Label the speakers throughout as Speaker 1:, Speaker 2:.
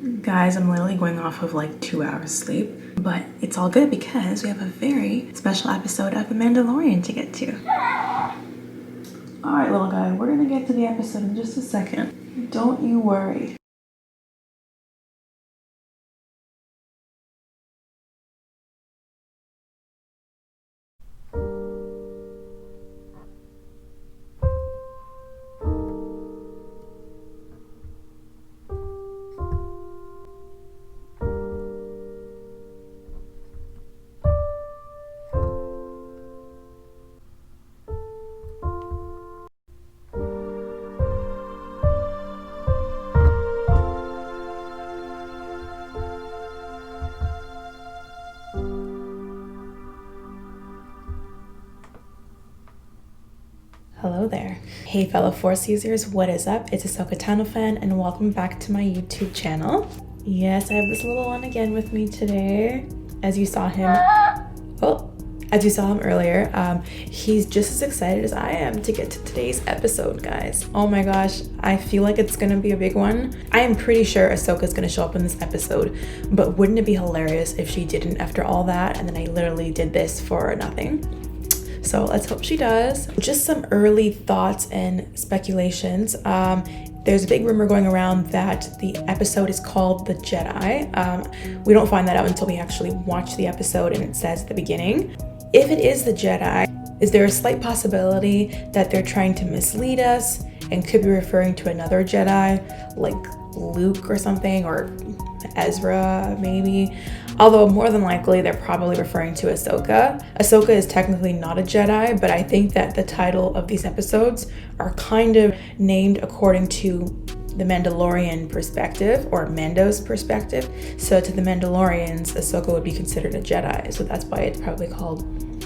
Speaker 1: Guys, I'm literally going off of like 2 hours sleep, but it's all good because we have a very special episode of The Mandalorian to get to. All right, little guy, we're gonna get to the episode in just a second. Don't you worry. Hello there. Hey fellow Force users, what is up? It's Ahsoka fan and welcome back to my YouTube channel. Yes, I have this little one again with me today. As you saw him earlier, he's just as excited as I am to get to today's episode, guys. Oh my gosh, I feel like it's gonna be a big one. I am pretty sure Ahsoka's gonna show up in this episode, but wouldn't it be hilarious if she didn't after all that and then I literally did this for nothing? So let's hope she does. Just some early thoughts and speculations. There's a big rumor going around that the episode is called The Jedi. We don't find that out until we actually watch the episode and it says at the beginning. If it is The Jedi, is there a slight possibility that they're trying to mislead us and could be referring to another Jedi, like Luke or something, or Ezra maybe? Although more than likely they're probably referring to Ahsoka. Ahsoka is technically not a Jedi, but I think that the title of these episodes are kind of named according to the Mandalorian perspective, or Mando's perspective. So to the Mandalorians, Ahsoka would be considered a Jedi. So that's why it's probably called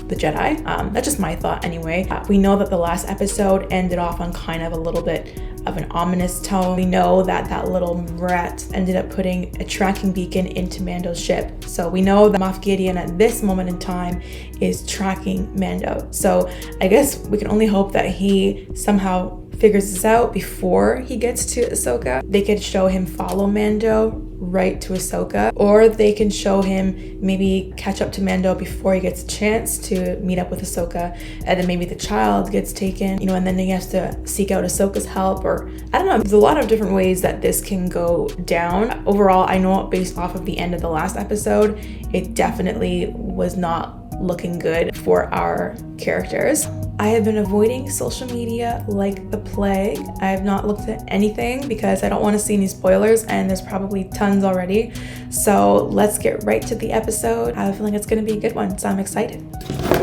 Speaker 1: The Jedi. That's just my thought anyway. We know that the last episode ended off on kind of a little bit of an ominous tone. We know that that little rat ended up putting a tracking beacon into Mando's ship. So we know that Moff Gideon at this moment in time is tracking Mando. So I guess we can only hope that he somehow figures this out before he gets to Ahsoka. They could show him follow Mando right to Ahsoka, or they can show him maybe catch up to Mando before he gets a chance to meet up with Ahsoka, and then maybe the child gets taken, and then he has to seek out Ahsoka's help, or I don't know. There's a lot of different ways that this can go down. Overall, I know based off of the end of the last episode, it definitely was not looking good for our characters. I have been avoiding social media like the plague. I have not looked at anything because I don't want to see any spoilers, and there's probably tons already. So let's get right to the episode. I have a feeling it's going to be a good one, so I'm excited.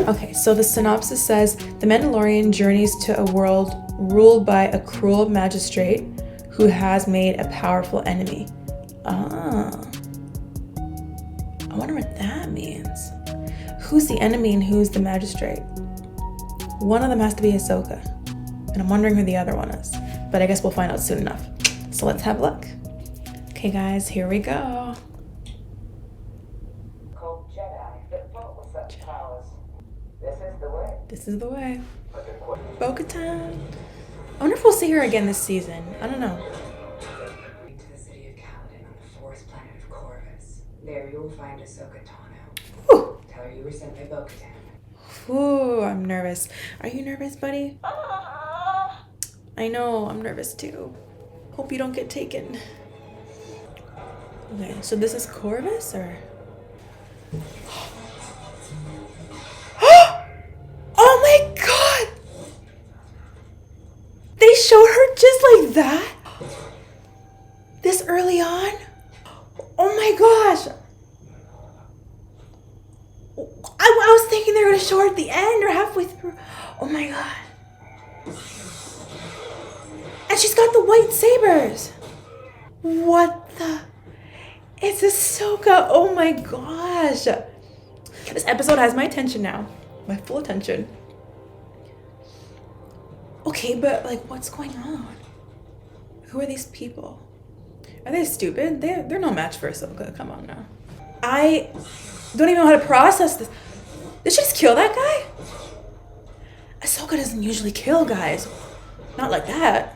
Speaker 1: Okay, so the synopsis says, the Mandalorian journeys to a world ruled by a cruel magistrate who has made a powerful enemy. I wonder what that means. Who's the enemy and who's the magistrate? One of them has to be Ahsoka, and I'm wondering who the other one is, but I guess we'll find out soon enough. So let's have a look. Okay guys, here we go.
Speaker 2: Called Jedi that fought with such powers. This is the way.
Speaker 1: This is the way. Bo-Katan. I wonder if we'll see her again this season. I don't know.
Speaker 2: To the city of Kaladin on the forest planet of Corvus. There you will find Ahsoka Tano.
Speaker 1: Whew.
Speaker 2: Tell her you were sent by Bo-Katan.
Speaker 1: Ooh, I'm nervous. Are you nervous, buddy? I know, I'm nervous too. Hope you don't get taken. Okay, so this is Corvus, or? Oh my god! They showed her just like that? This early on? Oh my gosh! I was thinking they were going to show her at the end or halfway through. Oh my god. And she's got the white sabers. What the? It's Ahsoka. Oh my gosh. This episode has my attention now. My full attention. Okay, but like, what's going on? Who are these people? Are they stupid? They're no match for Ahsoka. Come on now. I don't even know how to process this. Did she just kill that guy? Ahsoka doesn't usually kill guys. Not like that.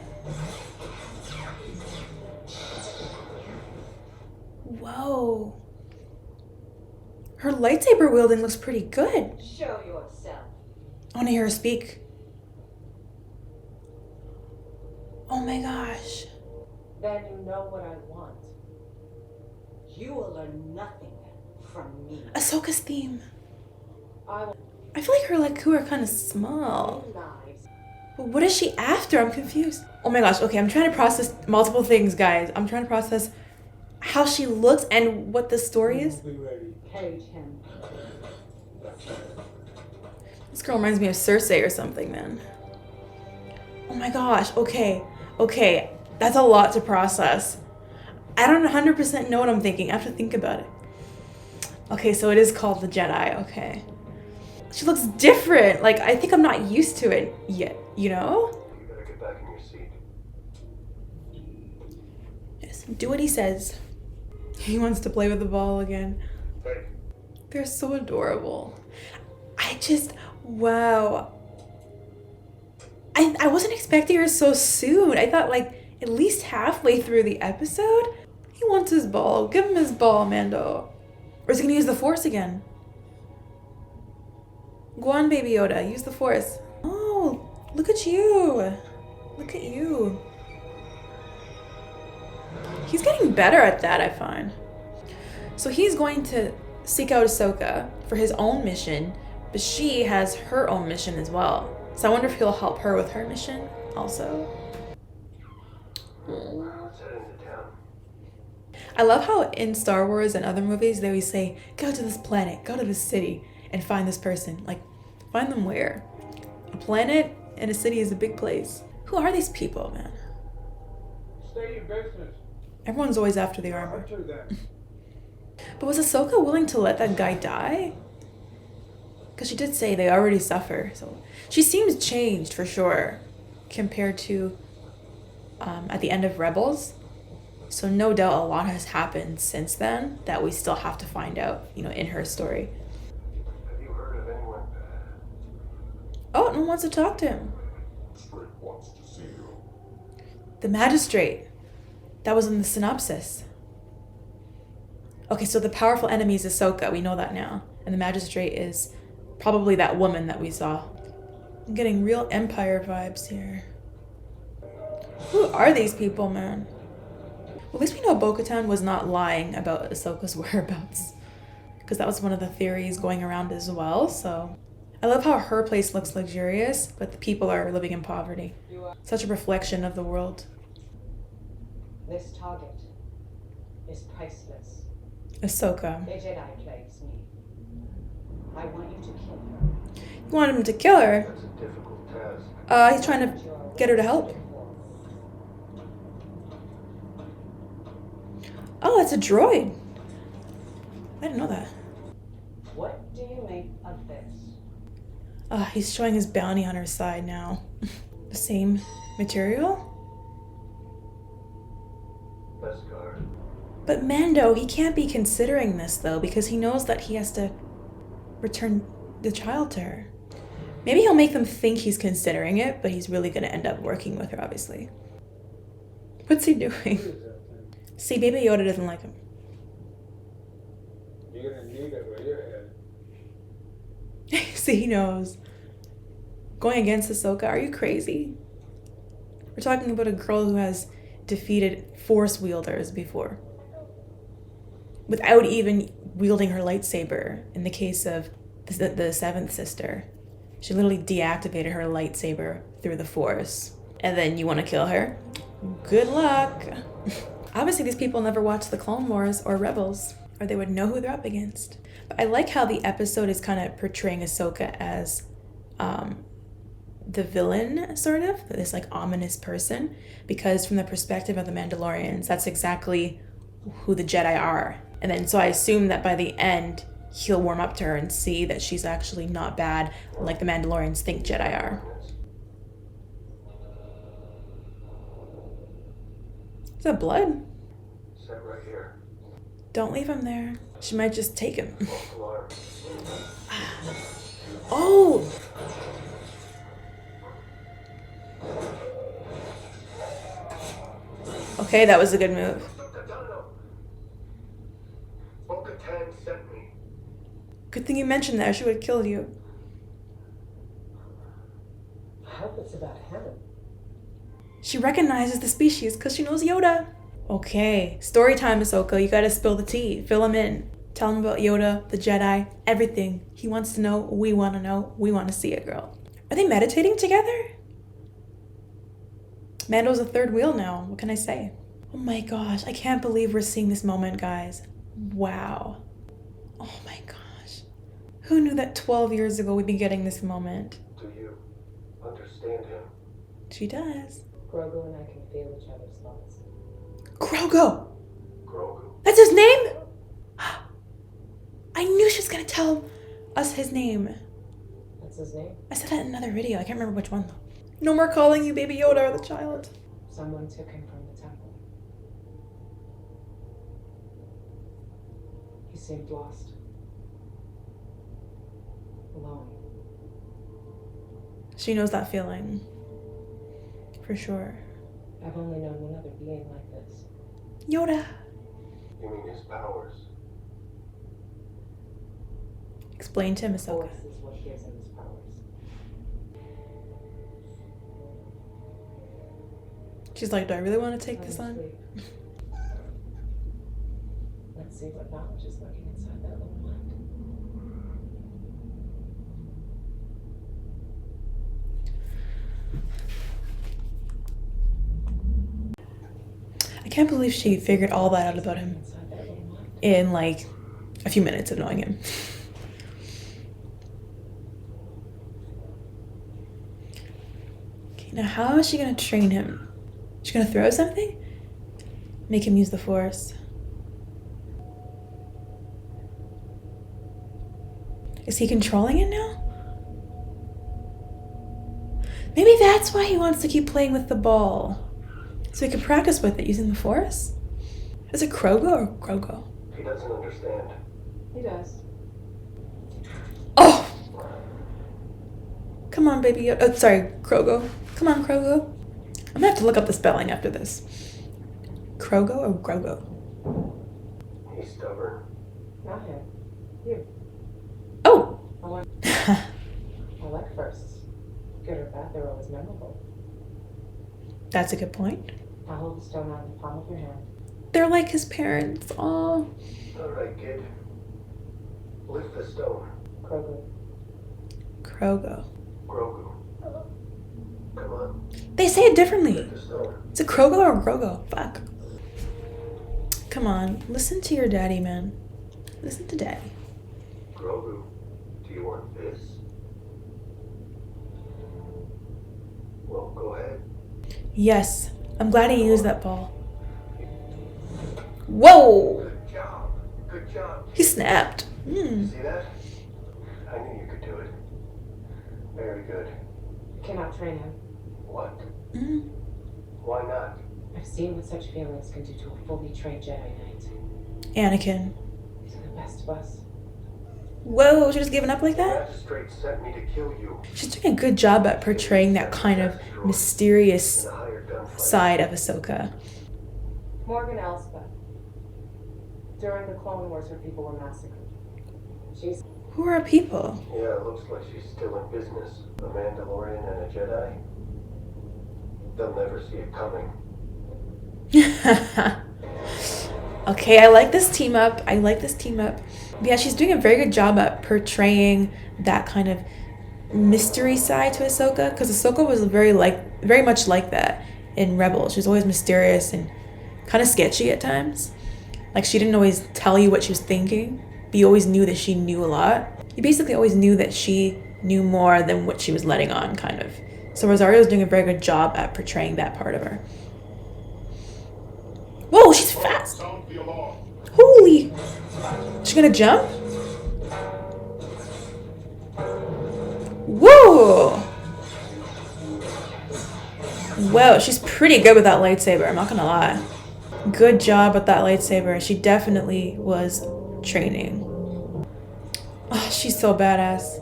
Speaker 1: Whoa. Her lightsaber wielding looks pretty good.
Speaker 2: Show yourself.
Speaker 1: I want to hear her speak. Oh my gosh.
Speaker 2: Then you know what I want. You will learn nothing from me.
Speaker 1: Ahsoka's theme.
Speaker 2: I will
Speaker 1: I feel like her Leku are kind of small.
Speaker 2: lives.
Speaker 1: But what is she after? I'm confused. Oh my gosh. Okay, I'm trying to process multiple things, guys. I'm trying to process how she looks and what the story is.
Speaker 2: Cage him.
Speaker 1: This girl reminds me of Cersei or something, man. Oh my gosh. Okay. Okay. That's a lot to process. I don't 100% know what I'm thinking. I have to think about it. Okay, so it is called the Jedi. Okay. She looks different. Like, I think I'm not used to it yet, you know?
Speaker 3: You better get back in your seat.
Speaker 1: Yes, do what he says. He wants to play with the ball again.
Speaker 3: Hey.
Speaker 1: They're so adorable. Wow. I wasn't expecting her so soon. I thought like at least halfway through the episode. He wants his ball. Give him his ball, Mando. Or is he gonna use the Force again? Go on, Baby Yoda. Use the Force. Oh, look at you. Look at you. He's getting better at that, I find. So he's going to seek out Ahsoka for his own mission, but she has her own mission as well. So I wonder if he'll help her with her mission also.
Speaker 3: Let's head into town.
Speaker 1: I love how in Star Wars and other movies they always say, go to this planet, go to this city, and find this person. Like, find them where? A planet and a city is a big place. Who are these people, man?
Speaker 4: Stay in business.
Speaker 1: Everyone's always after the armor.
Speaker 4: To them.
Speaker 1: But was Ahsoka willing to let that guy die? Because she did say they already suffer. So she seems changed for sure compared to at the end of Rebels. So no doubt a lot has happened since then that we still have to find out, you know, in her story.
Speaker 3: Have you heard of anyone?
Speaker 1: Oh, no one wants to talk to him.
Speaker 3: Magistrate wants to see you.
Speaker 1: The Magistrate. That was in the synopsis. Okay, so the powerful enemy is Ahsoka. We know that now. And the Magistrate is probably that woman that we saw. I'm getting real Empire vibes here. Who are these people, man? Well, at least we know Bo-Katan was not lying about Ahsoka's whereabouts. Because that was one of the theories going around as well, so... I love how her place looks luxurious, but the people are living in poverty. Such a reflection of the world.
Speaker 2: This target is priceless.
Speaker 1: Ahsoka.
Speaker 2: The Jedi plagues me. I want you to kill her.
Speaker 1: You want him to kill her?
Speaker 3: That's a difficult task.
Speaker 1: He's trying to get her to help. Oh, that's a droid. I didn't know that.
Speaker 2: What do you make of this?
Speaker 1: He's showing his bounty hunter side now. The same material?
Speaker 3: Best guard.
Speaker 1: But Mando, he can't be considering this though, because he knows that he has to return the child to her. Maybe he'll make them think he's considering it, but he's really gonna end up working with her, obviously. What's he doing? See, Baby Yoda doesn't like him.
Speaker 4: You're gonna need it where you're headed.
Speaker 1: See, he knows. Going against Ahsoka, are you crazy? We're talking about a girl who has defeated Force wielders before. Without even wielding her lightsaber. In the case of the seventh sister. She literally deactivated her lightsaber through the Force. And then you want to kill her? Good luck. Obviously, these people never watched the Clone Wars or Rebels, or they would know who they're up against. But I like how the episode is kind of portraying Ahsoka as the villain, sort of, this like ominous person, because from the perspective of the Mandalorians, that's exactly who the Jedi are. And then so I assume that by the end, he'll warm up to her and see that she's actually not bad, like the Mandalorians think Jedi are. Is that blood?
Speaker 3: Set right here.
Speaker 1: Don't leave him there. She might just take him.
Speaker 3: False alarm.
Speaker 1: Oh! Okay, that was a good move.
Speaker 3: Tan sent me.
Speaker 1: Good thing you mentioned that, or she would have killed you.
Speaker 5: I hope it's about him.
Speaker 1: She recognizes the species because she knows Yoda. Okay, story time, Ahsoka. You gotta spill the tea. Fill him in. Tell him about Yoda, the Jedi, everything. He wants to know, we want to know, we want to see it, girl. Are they meditating together? Mando's a third wheel now. What can I say? Oh my gosh, I can't believe we're seeing this moment, guys. Wow. Oh my gosh. Who knew that 12 years ago we'd be getting this moment?
Speaker 3: Do you understand him?
Speaker 1: She does.
Speaker 5: Grogu and I can feel each other's thoughts.
Speaker 1: Grogu!
Speaker 3: Grogu.
Speaker 1: That's his name? I knew she was gonna tell us his name.
Speaker 5: That's his name?
Speaker 1: I said that in another video. I can't remember which one though. No more calling you Baby Yoda or the child.
Speaker 5: Someone took him from the temple. He seemed lost. Alone.
Speaker 1: She knows that feeling. For sure.
Speaker 5: I've only known one other being like this.
Speaker 1: Yoda.
Speaker 3: You mean his powers?
Speaker 1: Explain to him, Ahsoka.
Speaker 5: Force is what gives him his powers.
Speaker 1: She's like, do I really want to take this on?
Speaker 5: Sleep. Let's see what knowledge is lurking inside that little mind.
Speaker 1: I can't believe she figured all that out about him
Speaker 5: Inside that little mind.
Speaker 1: in like a few minutes of knowing him. Okay, now how is she gonna train him? She's gonna throw something? Make him use the Force. Is he controlling it now? Maybe that's why he wants to keep playing with the ball. So he can practice with it using the Force? Is it Grogu or Grogu?
Speaker 3: He doesn't understand.
Speaker 5: He does.
Speaker 1: Oh! Come on, baby. Oh, sorry, Grogu. Come on, Grogu. I'm gonna have to look up the spelling after this. Grogu or Grogu?
Speaker 3: He's stubborn.
Speaker 5: Not him. You.
Speaker 1: Oh!
Speaker 5: I like firsts. Good or bad, they're always memorable.
Speaker 1: That's a good point.
Speaker 5: Now hold the stone out in the palm of your hand.
Speaker 1: They're like his parents. Aw.
Speaker 3: All right, kid. Lift the stone.
Speaker 5: Grogu.
Speaker 1: Grogu.
Speaker 3: Grogu. Come on.
Speaker 1: They say it differently.
Speaker 3: Lift the stone.
Speaker 1: Is it Grogu or Grogu? Fuck. Come on. Listen to your daddy, man. Listen to daddy.
Speaker 3: Grogu, do you want this? Well, go ahead.
Speaker 1: Yes. I'm glad he used that ball. Whoa!
Speaker 3: Good job. Good job.
Speaker 1: He snapped. Hmm.
Speaker 3: See that? I knew you could do it. Very good.
Speaker 5: You cannot train him.
Speaker 3: What?
Speaker 1: Mm.
Speaker 3: Why not?
Speaker 5: I've seen what such feelings can do to a fully trained Jedi Knight.
Speaker 1: Anakin.
Speaker 5: These are the best of us.
Speaker 1: Whoa, she just giving up like
Speaker 3: The
Speaker 1: that?
Speaker 3: Magistrate sent me to kill you.
Speaker 1: She's doing a good job at portraying that kind of mysterious
Speaker 3: In a hired gunfight.
Speaker 1: side of Ahsoka.
Speaker 5: Morgan Elspeth. During the Clone Wars, her people were massacred. She's
Speaker 1: Who are people?
Speaker 3: Yeah, it looks like she's still in business. A Mandalorian and a Jedi. They'll never see it coming.
Speaker 1: Okay, I like this team up. I like this team up. Yeah, she's doing a very good job at portraying that kind of mystery side to Ahsoka, because Ahsoka was very much like that in Rebels. She was always mysterious and kind of sketchy at times. Like, she didn't always tell you what she was thinking, but you always knew that she knew a lot. You basically always knew that she knew more than what she was letting on, kind of. So Rosario's doing a very good job at portraying that part of her. Whoa, she's fast!
Speaker 3: Sound the alarm.
Speaker 1: Holy! She's gonna jump? Whoa! Whoa, she's pretty good with that lightsaber, I'm not gonna lie. Good job with that lightsaber. She definitely was training. Oh, she's so badass.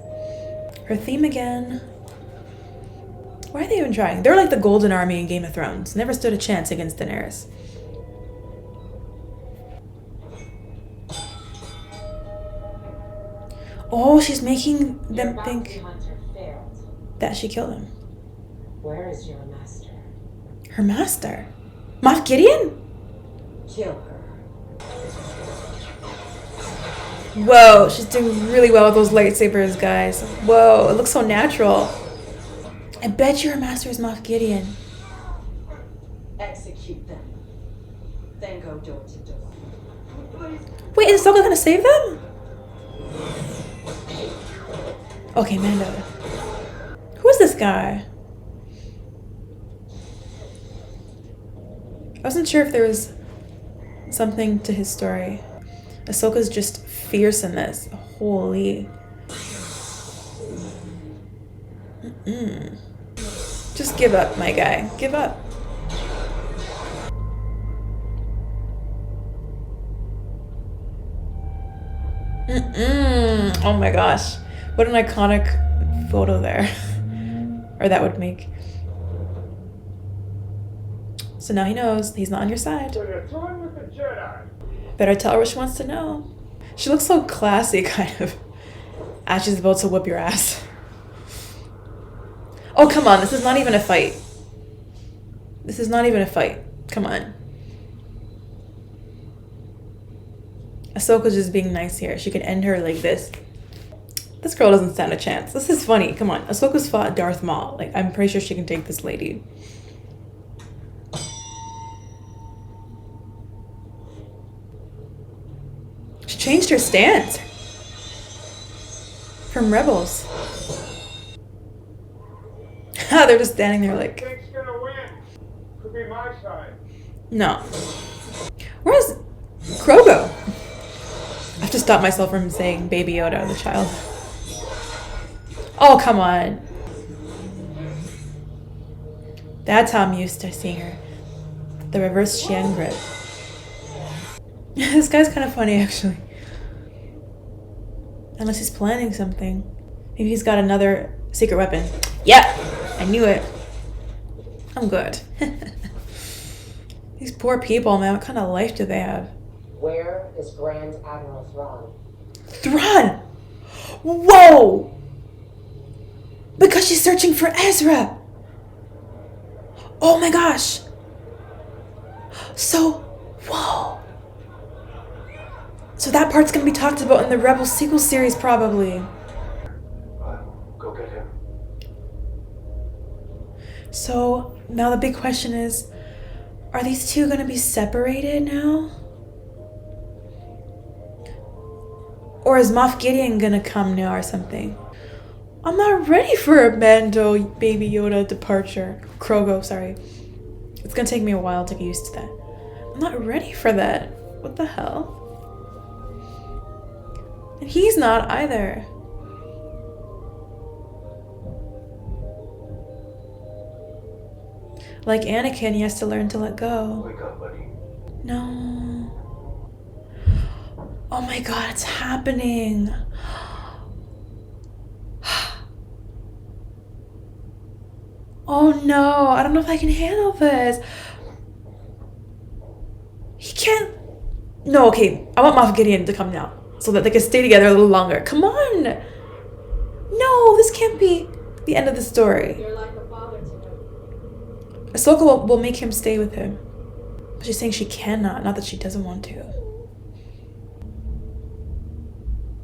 Speaker 1: Her theme again. Why are they even trying? They're like the Golden Army in Game of Thrones. Never stood a chance against Daenerys. Oh, she's making
Speaker 5: Your
Speaker 1: them
Speaker 5: bounty
Speaker 1: think
Speaker 5: hunter failed.
Speaker 1: that she killed him.
Speaker 5: Where is your master?
Speaker 1: Her master? Moff Gideon?
Speaker 5: Kill her.
Speaker 1: Whoa, she's doing really well with those lightsabers, guys. Whoa, it looks so natural. I bet you her master is Moff Gideon.
Speaker 5: Execute them. Then go door to door.
Speaker 1: Wait, is Ahsoka gonna save them? Okay, Mando. Who is this guy? I wasn't sure if there was something to his story. Ahsoka's just fierce in this. Holy. Just give up, my guy. Give up. Oh my gosh. What an iconic photo there. Or that would make. So now he knows he's not on your side.
Speaker 4: So you're throwing with the Jedi.
Speaker 1: Better tell her what she wants to know. She looks so classy, kind of. As she's about to whip your ass. Oh, come on. This is not even a fight. This is not even a fight. Come on. Ahsoka's just being nice here. She can end her like this. This girl doesn't stand a chance. This is funny. Come on. Ahsoka's fought Darth Maul. Like, I'm pretty sure she can take this lady. She changed her stance. From Rebels. They're just standing there like...
Speaker 4: Think's gonna win. Could be my side.
Speaker 1: No. Where's Grogu? I have to stop myself from saying Baby Yoda, the child. Oh, come on. That's how I'm used to seeing her. The reverse Xian grip. This guy's kind of funny, actually. Unless he's planning something. Maybe he's got another secret weapon. Yep, I knew it. I'm good. These poor people, man. What kind of life do they have?
Speaker 5: Where is Grand Admiral Thrawn?
Speaker 1: Thrawn! Whoa! Because she's searching for Ezra! Oh my gosh! So, whoa! So that part's gonna be talked about in the Rebel sequel series, probably.
Speaker 3: Go get him.
Speaker 1: So, now the big question is, are these two gonna be separated now? Or is Moff Gideon gonna come now or something? I'm not ready for a Mando Baby Yoda departure. Grogu, sorry. It's gonna take me a while to get used to that. I'm not ready for that. What the hell? And he's not either. Like Anakin, he has to learn to let go.
Speaker 3: Wake up, buddy.
Speaker 1: No. Oh my god, it's happening. Oh no, I don't know if I can handle this. He can't. No, okay, I want Moff Gideon to come now so that they can stay together a little longer. Come on. No, this can't be the end of the story.
Speaker 5: You're like a father to him.
Speaker 1: Ahsoka will make him stay with him. But she's saying she cannot, not that she doesn't want to.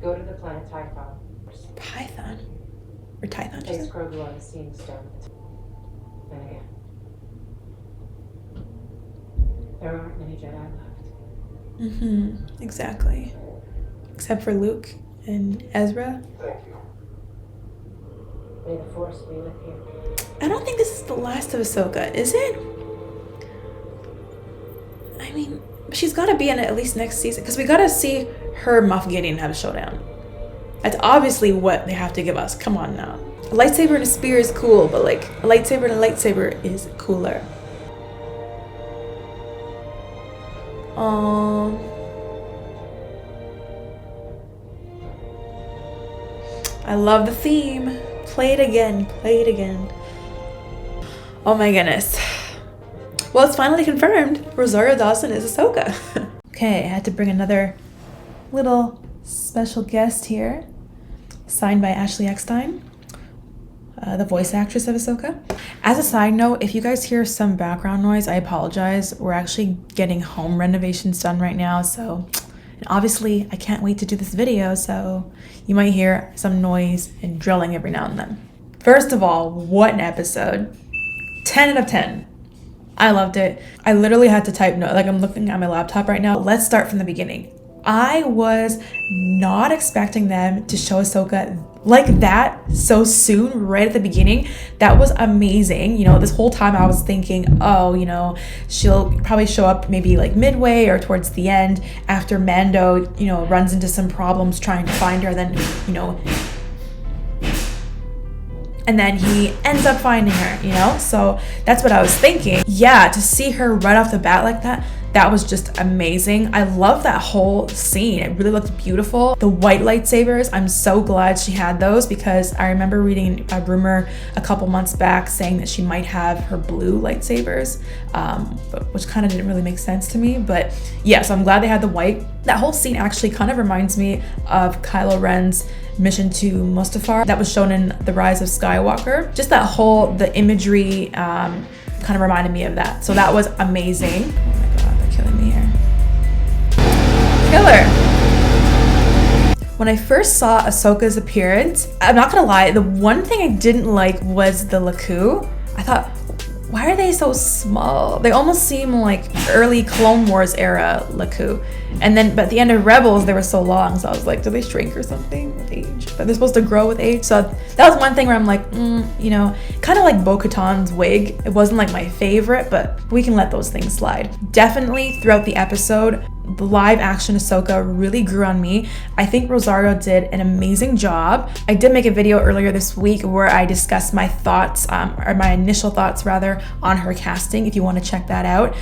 Speaker 5: Go to the planet Tython.
Speaker 1: Python? Or Tython?
Speaker 5: Place Grogu on the scene to start with. Then again. There aren't many Jedi left.
Speaker 1: Mm-hmm. Exactly. Except for Luke and Ezra.
Speaker 3: Thank you.
Speaker 5: May the Force be with you.
Speaker 1: I don't think this is the last of Ahsoka, is it? I mean, she's got to be in it at least next season, because we got to see her Moff Gideon have a showdown. That's obviously what they have to give us. Come on now. A lightsaber and a spear is cool, but like a lightsaber and a lightsaber is cooler. I love the theme. Play it again. Play it again. Oh my goodness. Well, it's finally confirmed. Rosario Dawson is Ahsoka. Okay, I had to bring another little special guest here. signed by Ashley Eckstein, the voice actress of Ahsoka. As a side note, if you guys hear some background noise, I apologize. We're actually getting home renovations done right now, so, and obviously I can't wait to do this video, so you might hear some noise and drilling every now and then. First of all, what an episode. 10 out of 10. I loved it. I literally had to type note, like I'm looking at my laptop right now. Let's start from the beginning. I was not expecting them to show Ahsoka like that so soon, right at the beginning. That was amazing. You know, this whole time I was thinking, oh, you know, she'll probably show up maybe like midway or towards the end after Mando, you know, runs into some problems trying to find her. Then, you know, and then he ends up finding her, you know? So that's what I was thinking. Yeah, to see her right off the bat like that, that was just amazing. I love that whole scene. It really looked beautiful. The white lightsabers, I'm so glad she had those, because I remember reading a rumor a couple months back saying that she might have her blue lightsabers, which kind of didn't really make sense to me. But yeah, so I'm glad they had the white. That whole scene actually kind of reminds me of Kylo Ren's mission to Mustafar that was shown in The Rise of Skywalker. Just that whole, the imagery kind of reminded me of that. So that was amazing. Oh my God, they're killing me here. Killer. When I first saw Ahsoka's appearance, I'm not gonna lie, the one thing I didn't like was the Laku. I thought, why are they so small? They almost seem like early Clone Wars era Laku. And then, but at the end of Rebels, they were so long. So I was like, do they shrink or something with age? But they're supposed to grow with age. So that was one thing where I'm like, you know, kind of like Bo-Katan's wig. It wasn't like my favorite, but we can let those things slide. Definitely throughout the episode, the live action Ahsoka really grew on me. I think Rosario did an amazing job. I did make a video earlier this week where I discussed my thoughts, or my initial thoughts rather, on her casting, if you want to check that out,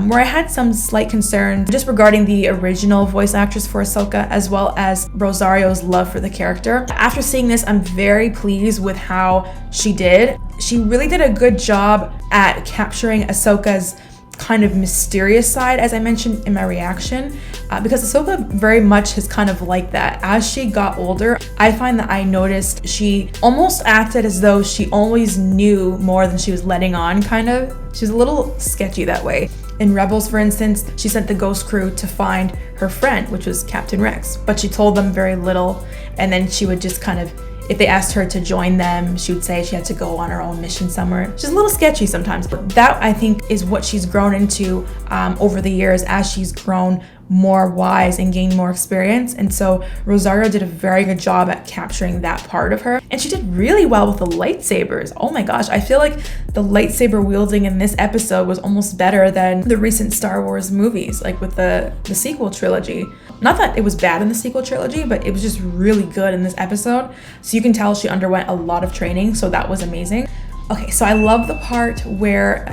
Speaker 1: where I had some slight concerns just regarding the original voice actress for Ahsoka, as well as Rosario's love for the character. After seeing this, I'm very pleased with how she did. She really did a good job at capturing Ahsoka's kind of mysterious side, as I mentioned in my reaction, because Ahsoka very much has kind of like that. As she got older, I find that I noticed she almost acted as though she always knew more than she was letting on, kind of. She's a little sketchy that way. In Rebels, for instance, she sent the Ghost Crew to find her friend, which was Captain Rex, but she told them very little, and then she would just kind of, if they asked her to join them, she would say she had to go on her own mission somewhere. She's a little sketchy sometimes, but that I think is what she's grown into over the years as she's grown more wise and gained more experience. And so Rosario did a very good job at capturing that part of her. And she did really well with the lightsabers. Oh my gosh, I feel like the lightsaber wielding in this episode was almost better than the recent Star Wars movies, like with the sequel trilogy. Not that it was bad in the sequel trilogy, but it was just really good in this episode. So you can tell she underwent a lot of training, so that was amazing. Okay, so I love the part where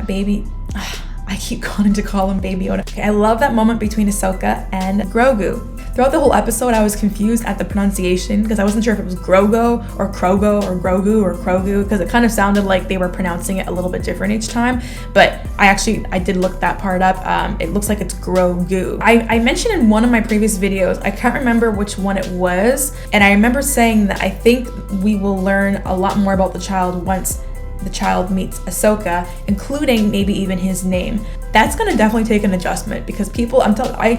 Speaker 1: I keep going to call him Baby Yoda. Okay, I love that moment between Ahsoka and Grogu. Throughout the whole episode, I was confused at the pronunciation because I wasn't sure if it was Grogo or Krogo or Grogu or Krogu, because it kind of sounded like they were pronouncing it a little bit different each time. But I did look that part up. It looks like it's Grogu. I mentioned in one of my previous videos, I can't remember which one it was, and I remember saying that I think we will learn a lot more about the child once the child meets Ahsoka, including maybe even his name. That's gonna definitely take an adjustment because people,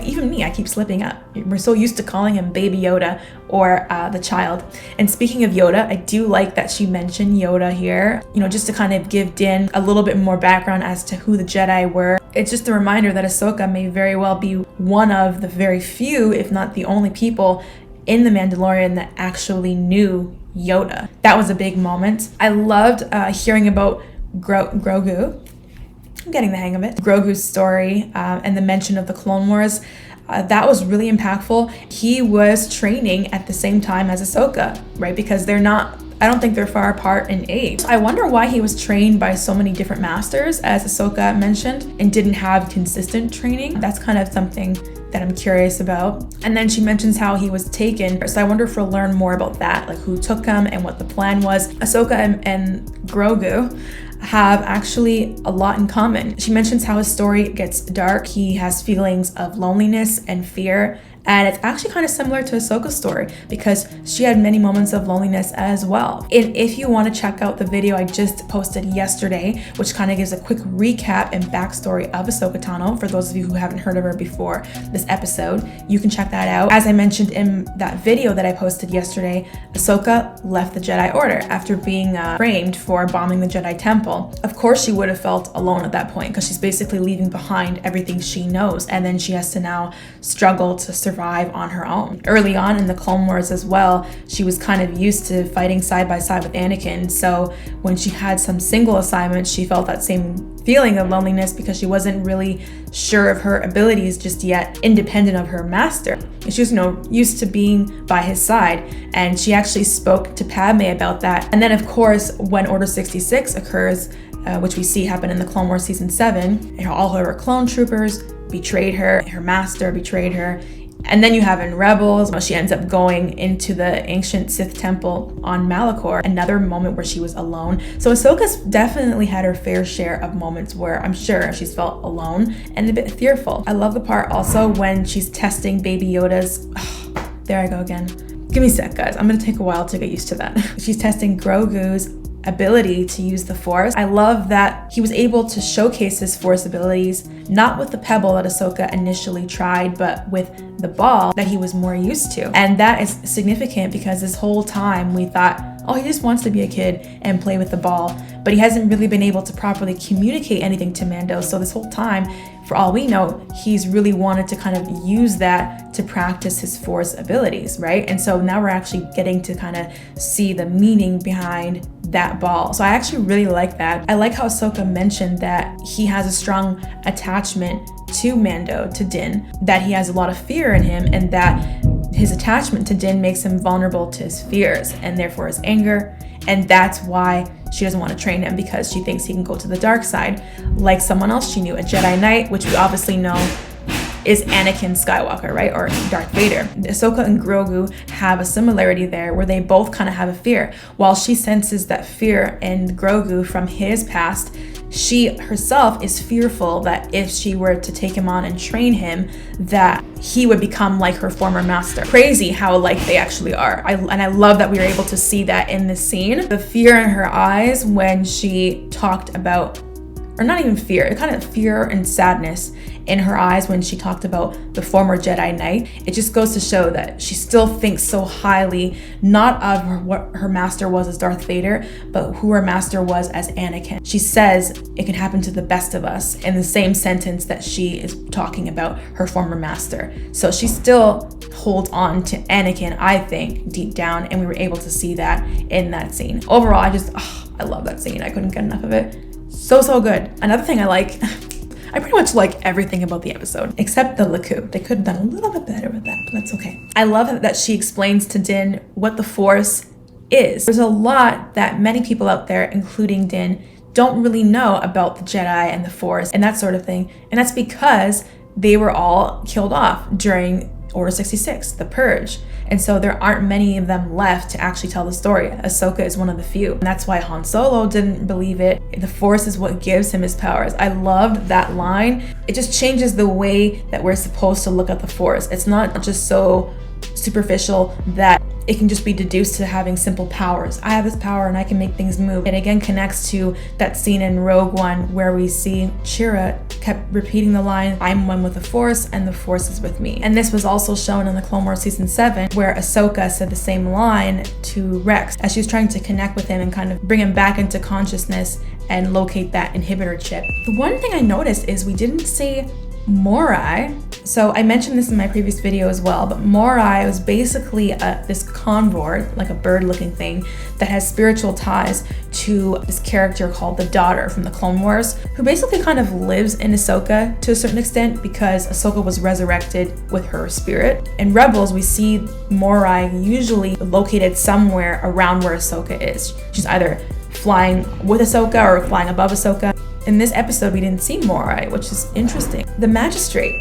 Speaker 1: even me, I keep slipping up. We're so used to calling him Baby Yoda or the child. And speaking of Yoda, I do like that she mentioned Yoda here, you know, just to kind of give Din a little bit more background as to who the Jedi were. It's just a reminder that Ahsoka may very well be one of the very few, if not the only people in The Mandalorian that actually knew Yoda. That was a big moment. I loved hearing about Grogu. I'm getting the hang of it. Grogu's story and the mention of the Clone Wars. That was really impactful. He was training at the same time as Ahsoka, right? Because I don't think they're far apart in age. I wonder why he was trained by so many different masters, as Ahsoka mentioned, and didn't have consistent training. That's kind of something that I'm curious about. And then she mentions how he was taken. So I wonder if we'll learn more about that, like who took him and what the plan was. Ahsoka and Grogu have actually a lot in common. She mentions how his story gets dark. He has feelings of loneliness and fear And it's actually kind of similar to Ahsoka's story because she had many moments of loneliness as well. And if you want to check out the video I just posted yesterday, which kind of gives a quick recap and backstory of Ahsoka Tano, for those of you who haven't heard of her before this episode, you can check that out. As I mentioned in that video that I posted yesterday, Ahsoka left the Jedi Order after being framed for bombing the Jedi Temple. Of course, she would have felt alone at that point because she's basically leaving behind everything she knows, and then she has to now struggle to survive on her own. Early on in the Clone Wars as well, she was kind of used to fighting side by side with Anakin, so when she had some single assignments, she felt that same feeling of loneliness because she wasn't really sure of her abilities just yet, independent of her master. She was, used to being by his side, and she actually spoke to Padme about that. And then, of course, when Order 66 occurs, which we see happen in the Clone Wars Season 7, all her clone troopers betrayed her, her master betrayed her. And then you have in Rebels, she ends up going into the ancient Sith temple on Malachor, another moment where she was alone. So Ahsoka's definitely had her fair share of moments where I'm sure she's felt alone and a bit fearful. I love the part also when she's testing Baby Yoda's, there I go again. Give me a sec, guys. I'm gonna take a while to get used to that. She's testing Grogu's ability to use the Force. I love that he was able to showcase his Force abilities, not with the pebble that Ahsoka initially tried, but with the ball that he was more used to. And that is significant because this whole time we thought, oh, he just wants to be a kid and play with the ball, but he hasn't really been able to properly communicate anything to Mando. So this whole time, for all we know, he's really wanted to kind of use that to practice his Force abilities, right? And so now we're actually getting to kind of see the meaning behind that ball. So I actually really like that. I like how Ahsoka mentioned that he has a strong attachment to Mando, to Din, that he has a lot of fear in him, and that his attachment to Din makes him vulnerable to his fears and therefore his anger. And that's why she doesn't want to train him, because she thinks he can go to the dark side like someone else she knew, a Jedi Knight, which we obviously know is Anakin Skywalker, right? Or Darth Vader. Ahsoka and Grogu have a similarity there where they both kind of have a fear. While she senses that fear in Grogu from his past, she herself is fearful that if she were to take him on and train him, that he would become like her former master. Crazy how alike they actually are. And I love that we were able to see that in this scene. The fear in her eyes when she talked about, or not even fear, it kind of fear and sadness in her eyes when she talked about the former Jedi Knight. It just goes to show that she still thinks so highly, not of what her master was as Darth Vader, but who her master was as Anakin. She says it can happen to the best of us in the same sentence that she is talking about her former master. So she still holds on to Anakin, I think, deep down, and we were able to see that in that scene. Overall, I love that scene. I couldn't get enough of it. So good. Another thing I like, I pretty much like everything about the episode, except the Laku. They could have done a little bit better with that, but that's okay. I love that she explains to Din what the Force is. There's a lot that many people out there, including Din, don't really know about the Jedi and the Force and that sort of thing. And that's because they were all killed off during Order 66, the Purge. And so there aren't many of them left to actually tell the story. Ahsoka is one of the few. And that's why Han Solo didn't believe it. The Force is what gives him his powers. I loved that line. It just changes the way that we're supposed to look at the Force. It's not just so superficial that it can just be deduced to having simple powers. I have this power and I can make things move. It again connects to that scene in Rogue One where we see Chirrut kept repeating the line, I'm one with the Force and the Force is with me. And this was also shown in the Clone Wars Season 7 where Ahsoka said the same line to Rex as she was trying to connect with him and kind of bring him back into consciousness and locate that inhibitor chip. The one thing I noticed is we didn't see Morai. So I mentioned this in my previous video as well, but Morai was basically this convor, like a bird looking thing that has spiritual ties to this character called the Daughter from the Clone Wars, who basically kind of lives in Ahsoka to a certain extent because Ahsoka was resurrected with her spirit. In Rebels, we see Morai usually located somewhere around where Ahsoka is. She's either flying with Ahsoka or flying above Ahsoka. In this episode, we didn't see Morai, which is interesting. The Magistrate.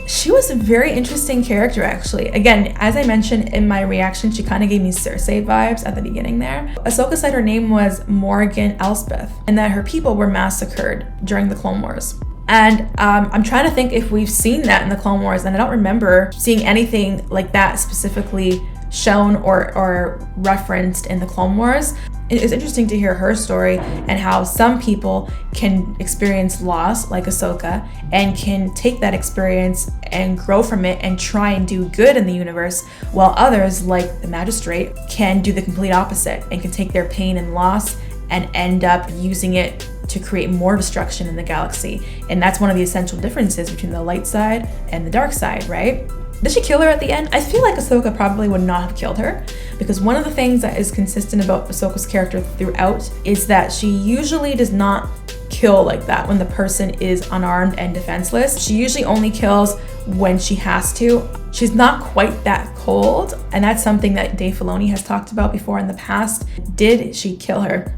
Speaker 1: She was a very interesting character, actually. Again, as I mentioned in my reaction, she kind of gave me Cersei vibes at the beginning there. Ahsoka said her name was Morgan Elspeth and that her people were massacred during the Clone Wars. And I'm trying to think if we've seen that in the Clone Wars, and I don't remember seeing anything like that specifically shown or referenced in the Clone Wars. It's interesting to hear her story and how some people can experience loss like Ahsoka and can take that experience and grow from it and try and do good in the universe, while others like the Magistrate can do the complete opposite and can take their pain and loss and end up using it to create more destruction in the galaxy. And that's one of the essential differences between the light side and the dark side, right? Did she kill her at the end? I feel like Ahsoka probably would not have killed her, because one of the things that is consistent about Ahsoka's character throughout is that she usually does not kill like that when the person is unarmed and defenseless. She usually only kills when she has to. She's not quite that cold, and that's something that Dave Filoni has talked about before in the past. Did she kill her?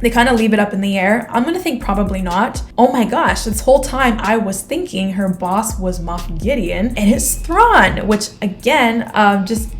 Speaker 1: They kind of leave it up in the air. I'm gonna think probably not. Oh my gosh, this whole time I was thinking her boss was Moff Gideon and it's Thrawn, which again, just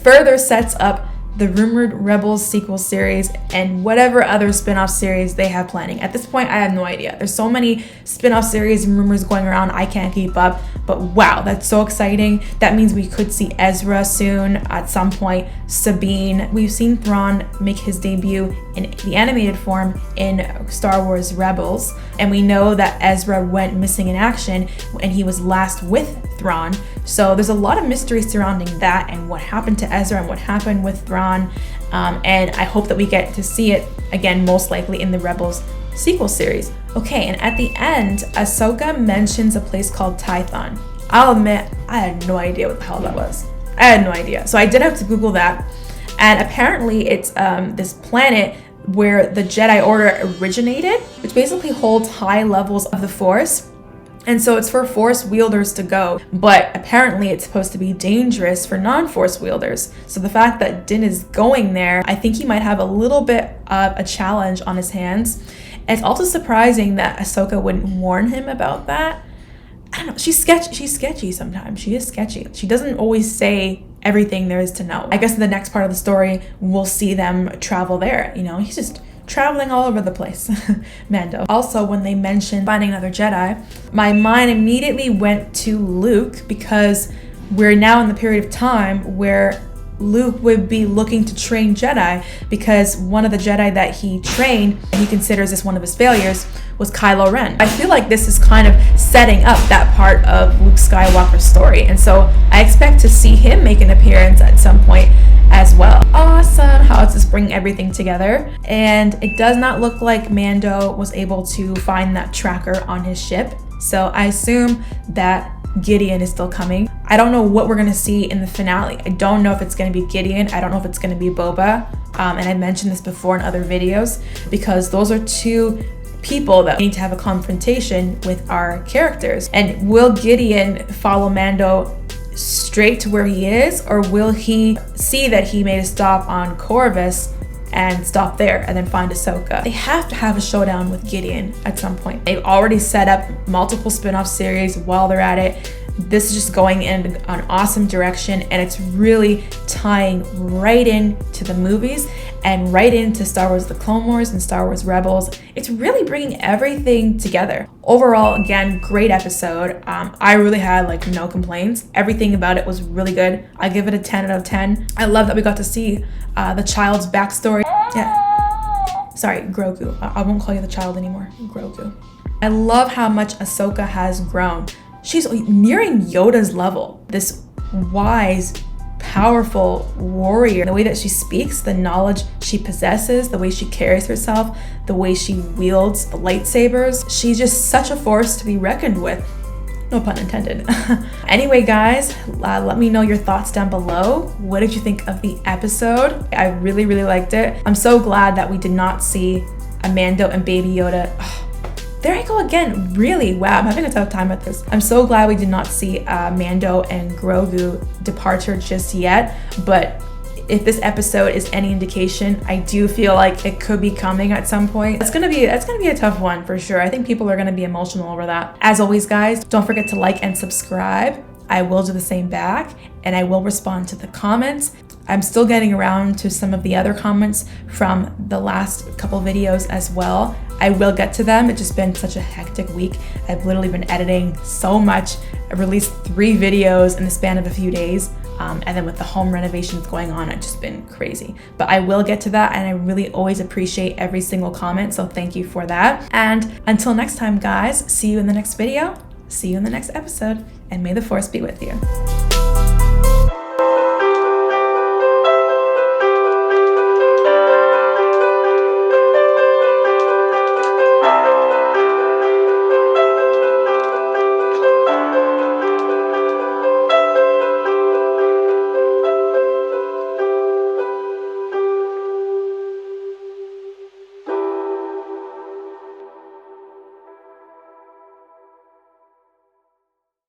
Speaker 1: further sets up the rumored Rebels sequel series and whatever other spin-off series they have planning. At this point, I have no idea. There's so many spin-off series and rumors going around, I can't keep up, but wow, that's so exciting. That means we could see Ezra soon at some point, Sabine. We've seen Thrawn make his debut in the animated form in Star Wars Rebels, and we know that Ezra went missing in action and he was last with Thrawn. So there's a lot of mystery surrounding that and what happened to Ezra and what happened with Thrawn. And I hope that we get to see it again, most likely in the Rebels sequel series. Okay, and at the end, Ahsoka mentions a place called Tython. I'll admit, I had no idea what the hell that was. I had no idea. So I did have to Google that. And apparently it's this planet where the Jedi Order originated, which basically holds high levels of the Force. And so it's for Force wielders to go, but apparently it's supposed to be dangerous for non-Force wielders. So the fact that Din is going there, I think he might have a little bit of a challenge on his hands. And it's also surprising that Ahsoka wouldn't warn him about that. I don't know, she's sketchy sometimes. She is sketchy. She doesn't always say everything there is to know. I guess in the next part of the story, we'll see them travel there. You know, he's just traveling all over the place, Mando. Also, when they mentioned finding another Jedi, my mind immediately went to Luke, because we're now in the period of time where Luke would be looking to train Jedi, because one of the Jedi that he trained, and he considers this one of his failures, was Kylo Ren. I feel like this is kind of setting up that part of Luke Skywalker's story, and so I expect to see him make an appearance at some point as well. Awesome how it's just bringing everything together. And it does not look like Mando was able to find that tracker on his ship, so I assume that Gideon is still coming. I don't know what we're gonna see in the finale. I don't know if it's gonna be Gideon. I don't know if it's gonna be Boba. And I mentioned this before in other videos, because those are two people that need to have a confrontation with our characters. And will Gideon follow Mando straight to where he is, or will he see that he made a stop on Corvus and stop there and then find Ahsoka? They have to have a showdown with Gideon at some point. They've already set up multiple spin-off series while they're at it. This is just going in an awesome direction, and it's really tying right into the movies and right into Star Wars The Clone Wars and Star Wars Rebels. It's really bringing everything together. Overall, again, great episode. I really had like no complaints. Everything about it was really good. I give it a 10 out of 10. I love that we got to see the child's backstory. Yeah. Sorry, Grogu. I won't call you the child anymore. Grogu. I love how much Ahsoka has grown. She's nearing Yoda's level. This wise, powerful warrior. The way that she speaks, the knowledge she possesses, the way she carries herself, the way she wields the lightsabers. She's just such a force to be reckoned with. No pun intended. Anyway, guys, let me know your thoughts down below. What did you think of the episode? I really, really liked it. I'm so glad that we did not see a Mando and Baby Yoda. There I go again. Really, wow, I'm having a tough time with this. I'm so glad we did not see Mando and Grogu departure just yet, but if this episode is any indication, I do feel like it could be coming at some point. That's gonna be a tough one for sure. I think people are gonna be emotional over that. As always, guys, don't forget to like and subscribe. I will do the same back, and I will respond to the comments. I'm still getting around to some of the other comments from the last couple videos as well. I will get to them. It's just been such a hectic week. I've literally been editing so much. I released 3 videos in the span of a few days. And then with the home renovations going on, it's just been crazy. But I will get to that, and I really always appreciate every single comment, so thank you for that. And until next time, guys, see you in the next video, see you in the next episode, and may the Force be with you.